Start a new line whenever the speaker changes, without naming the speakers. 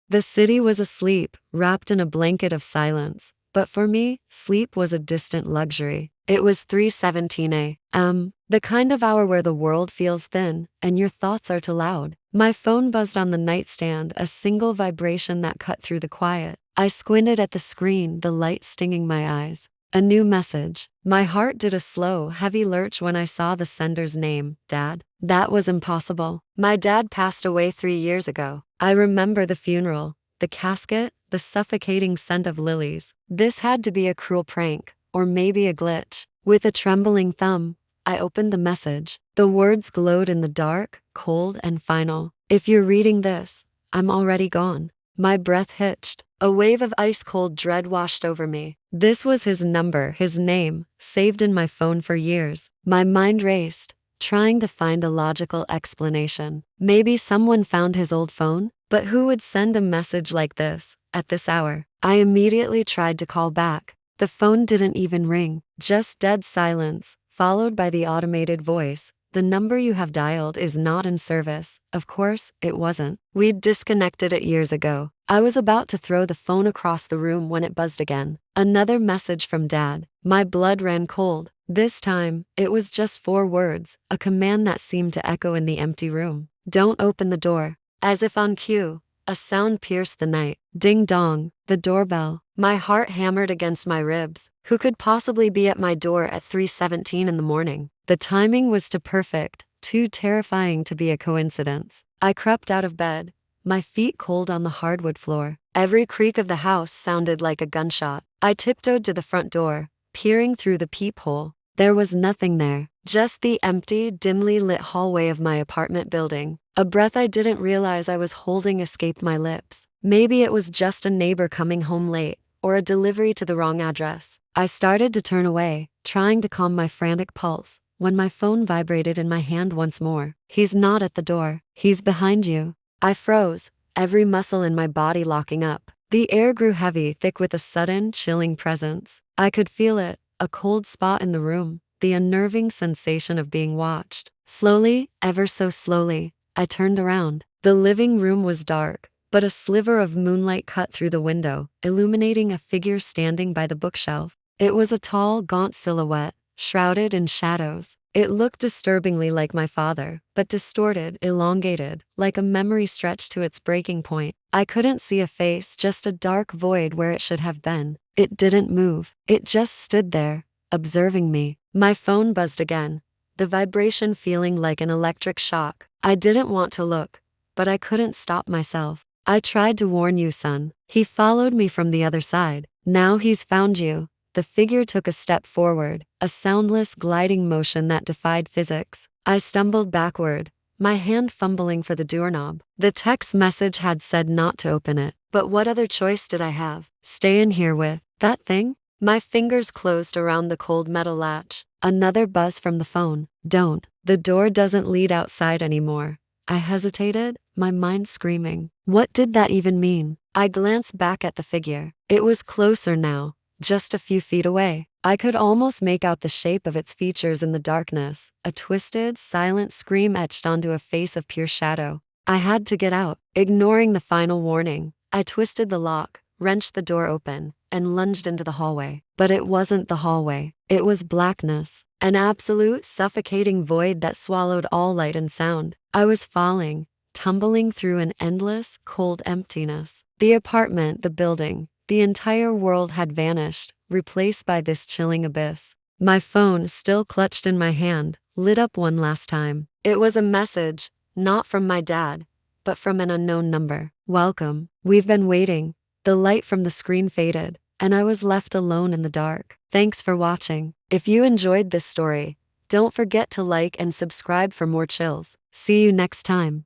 The city was asleep, wrapped in a blanket of silence. But for me, sleep was a distant luxury. It was 3:17 a.m., the kind of hour where the world feels thin and your thoughts are too loud. My phone buzzed on the nightstand, a single vibration that cut through the quiet. I squinted at the screen, the light stinging my eyes. A new message. My heart did a slow, heavy lurch when I saw the sender's name, Dad. That was impossible. My dad passed away 3 years ago. I remember the funeral, the casket, the suffocating scent of lilies. This had to be a cruel prank, or maybe a glitch. With a trembling thumb, I opened the message. The words glowed in the dark, cold and final. If you're reading this, I'm already gone. My breath hitched. A wave of ice-cold dread washed over me. This was his number, his name, saved in my phone for years. My mind raced, trying to find a logical explanation. Maybe someone found his old phone? But who would send a message like this, at this hour? I immediately tried to call back. The phone didn't even ring, just dead silence, followed by the automated voice. The number you have dialed is not in service. Of course, it wasn't. We'd disconnected it years ago. I was about to throw the phone across the room when it buzzed again. Another message from Dad. My blood ran cold. This time, it was just 4 words, a command that seemed to echo in the empty room. Don't open the door. As if on cue, a sound pierced the night. Ding dong, the doorbell. My heart hammered against my ribs. Who could possibly be at my door at 3:17 in the morning? The timing was too perfect, too terrifying to be a coincidence. I crept out of bed, my feet cold on the hardwood floor. Every creak of the house sounded like a gunshot. I tiptoed to the front door, peering through the peephole. There was nothing there, just the empty, dimly lit hallway of my apartment building. A breath I didn't realize I was holding escaped my lips. Maybe it was just a neighbor coming home late, or a delivery to the wrong address. I started to turn away, trying to calm my frantic pulse, when my phone vibrated in my hand once more. He's not at the door. He's behind you. I froze, every muscle in my body locking up. The air grew heavy, thick with a sudden, chilling presence. I could feel it, a cold spot in the room, the unnerving sensation of being watched. Slowly, ever so slowly, I turned around. The living room was dark, but a sliver of moonlight cut through the window, illuminating a figure standing by the bookshelf. It was a tall, gaunt silhouette, shrouded in shadows. It looked disturbingly like my father, but distorted, elongated, like a memory stretched to its breaking point. I couldn't see a face, just a dark void where it should have been. It didn't move. It just stood there, observing me. My phone buzzed again, the vibration feeling like an electric shock. I didn't want to look, but I couldn't stop myself. I tried to warn you, son. He followed me from the other side. Now he's found you. The figure took a step forward, a soundless gliding motion that defied physics. I stumbled backward, my hand fumbling for the doorknob. The text message had said not to open it, but what other choice did I have? Stay in here with that thing? My fingers closed around the cold metal latch. Another buzz from the phone. Don't. The door doesn't lead outside anymore. I hesitated, my mind screaming. What did that even mean? I glanced back at the figure. It was closer now, just a few feet away. I could almost make out the shape of its features in the darkness, a twisted, silent scream etched onto a face of pure shadow. I had to get out. Ignoring the final warning, I twisted the lock, wrenched the door open, and lunged into the hallway. But it wasn't the hallway. It was blackness, an absolute, suffocating void that swallowed all light and sound. I was falling, tumbling through an endless, cold emptiness. The apartment, the building, the entire world had vanished, replaced by this chilling abyss. My phone, still clutched in my hand, lit up one last time. It was a message, not from my dad, but from an unknown number. Welcome. We've been waiting. The light from the screen faded, and I was left alone in the dark. Thanks for watching. If you enjoyed this story, don't forget to like and subscribe for more chills. See you next time.